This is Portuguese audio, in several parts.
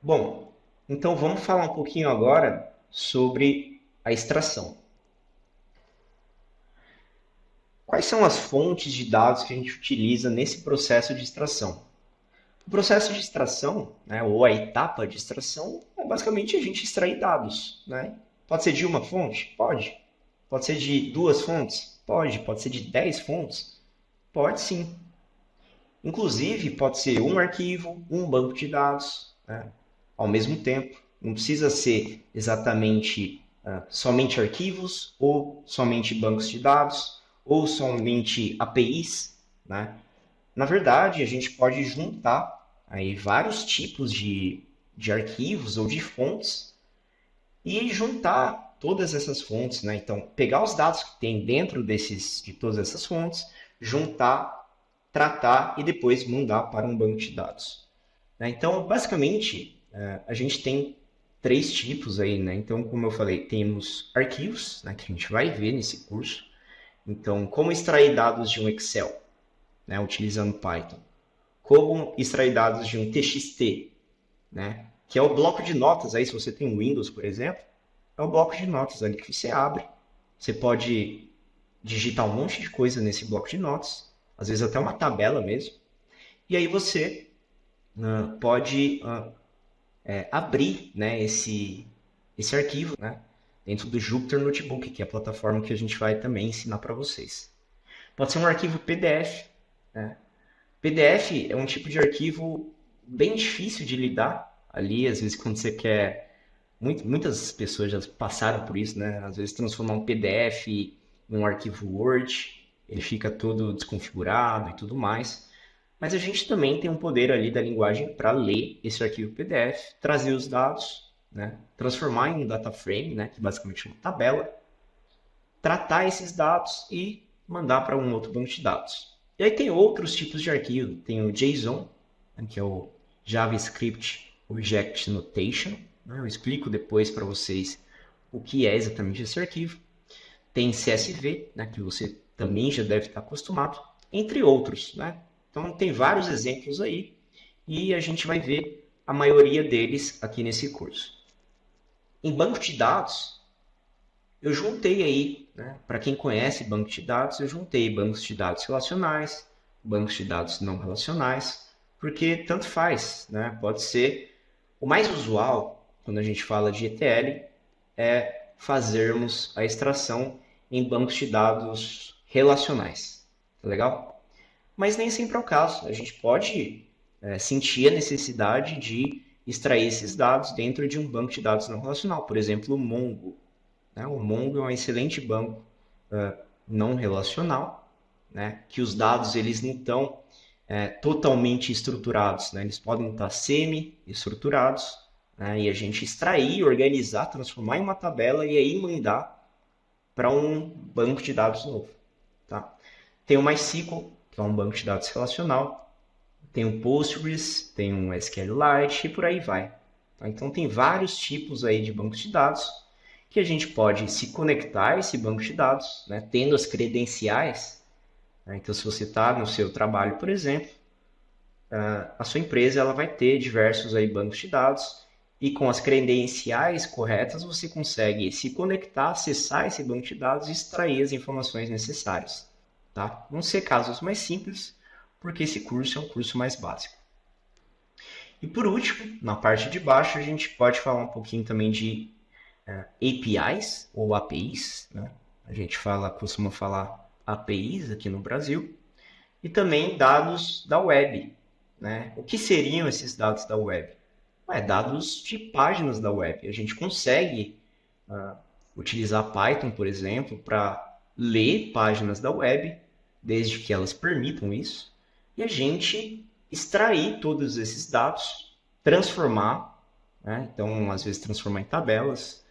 Bom, então vamos falar um pouquinho agora sobre a extração. Quais são as fontes de dados que a gente utiliza nesse processo de extração? O processo de extração, né, ou a etapa de extração, é basicamente a gente extrair dados, né? Pode ser de uma fonte? Pode. Pode ser de duas fontes? Pode. Pode ser de 10 fontes? Pode sim. Inclusive, pode ser um arquivo, um banco de dados, né, ao mesmo tempo. Não precisa ser exatamente somente arquivos, ou somente bancos de dados, ou somente APIs, né? Na verdade, a gente pode juntar aí vários tipos de arquivos ou de fontes e juntar todas essas fontes, né? Então, pegar os dados que tem dentro de todas essas fontes, juntar, tratar e depois mandar para um banco de dados, né? Então, basicamente, a gente tem três tipos aí, né? Então, como eu falei, temos arquivos, né, que a gente vai ver nesse curso. Então, como extrair dados de um Excel, né, utilizando Python. Como extrair dados de um TXT, né, que é o bloco de notas. Aí, se você tem Windows, por exemplo, é o bloco de notas ali que você abre. Você pode digitar um monte de coisa nesse bloco de notas, às vezes até uma tabela mesmo. E aí você pode abrir, né, esse arquivo, né, dentro do Jupyter Notebook, que é a plataforma que a gente vai também ensinar para vocês. Pode ser um arquivo PDF, né? PDF é um tipo de arquivo bem difícil de lidar ali, às vezes quando você quer. Muitas pessoas já passaram por isso, né? Às vezes transformar um PDF em um arquivo Word, ele fica todo desconfigurado e tudo mais. Mas a gente também tem um poder ali da linguagem para ler esse arquivo PDF, trazer os dados, né? Transformar em um data frame, né? Que basicamente é uma tabela, tratar esses dados e mandar para um outro banco de dados. E aí tem outros tipos de arquivo. Tem o JSON, né, que é o JavaScript Object Notation, né? Eu explico depois para vocês o que é exatamente esse arquivo. Tem CSV, né, que você também já deve estar acostumado, entre outros, né? Então tem vários exemplos aí e a gente vai ver a maioria deles aqui nesse curso. Em banco de dados, eu juntei aí, né, para quem conhece banco de dados, eu juntei bancos de dados relacionais, bancos de dados não relacionais, porque tanto faz, né? Pode ser o mais usual quando a gente fala de ETL é fazermos a extração em bancos de dados relacionais, tá legal? Mas nem sempre é o caso. A gente pode sentir a necessidade de extrair esses dados dentro de um banco de dados não relacional, por exemplo, o Mongo, né? O Mongo é um excelente banco não relacional, né? Que os dados eles não estão totalmente estruturados, né? Eles podem estar semi-estruturados, né? E a gente extrair, organizar, transformar em uma tabela e aí mandar para um banco de dados novo. Tá? Tem o MySQL, que é um banco de dados relacional, tem o Postgres, tem um SQLite e por aí vai. Tá? Então tem vários tipos aí de bancos de dados que a gente pode se conectar a esse banco de dados, né, tendo as credenciais. Né? Então, se você está no seu trabalho, por exemplo, a sua empresa ela vai ter diversos aí bancos de dados e com as credenciais corretas você consegue se conectar, acessar esse banco de dados e extrair as informações necessárias. Tá? Vão ser casos mais simples, porque esse curso é um curso mais básico. E por último, na parte de baixo, a gente pode falar um pouquinho também de APIs ou APIs, né? A gente costuma falar APIs aqui no Brasil, e também dados da web, né? O que seriam esses dados da web? Dados de páginas da web. A gente consegue utilizar Python, por exemplo, para ler páginas da web, desde que elas permitam isso, e a gente extrair todos esses dados, transformar, né? Então, às vezes transformar em tabelas,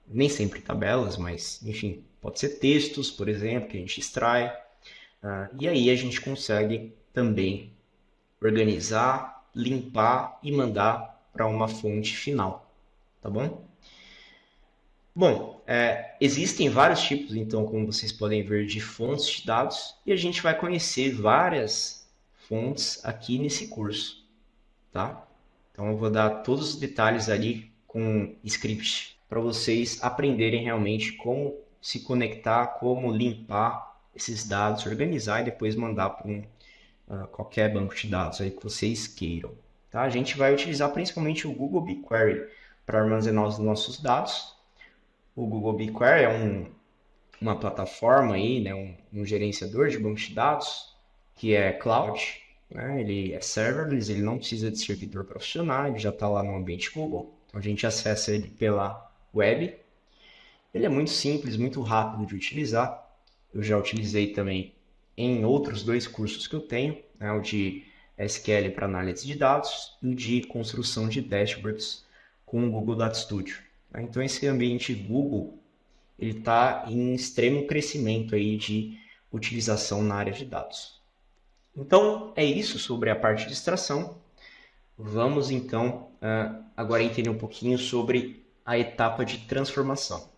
nem sempre tabelas, mas enfim, pode ser textos, por exemplo, que a gente extrai, e aí a gente consegue também organizar, limpar e mandar para uma fonte final, tá bom? Bom, existem vários tipos, então, como vocês podem ver, de fontes de dados, e a gente vai conhecer várias fontes aqui nesse curso, tá? Então eu vou dar todos os detalhes ali com script para vocês aprenderem realmente como se conectar, como limpar esses dados, organizar e depois mandar para qualquer banco de dados aí que vocês queiram. Tá? A gente vai utilizar principalmente o Google BigQuery para armazenar os nossos dados. O Google BigQuery é uma plataforma aí, né, um gerenciador de bancos de dados que é cloud, né, ele é serverless, ele não precisa de servidor profissional, ele já está lá no ambiente Google, então a gente acessa ele pela web. Ele é muito simples, muito rápido de utilizar. Eu já utilizei também em outros dois cursos que eu tenho, né, o de SQL para análise de dados e o de construção de dashboards com o Google Data Studio. Então esse ambiente Google ele está em extremo crescimento aí de utilização na área de dados. Então é isso sobre a parte de extração. Vamos então agora entender um pouquinho sobre a etapa de transformação.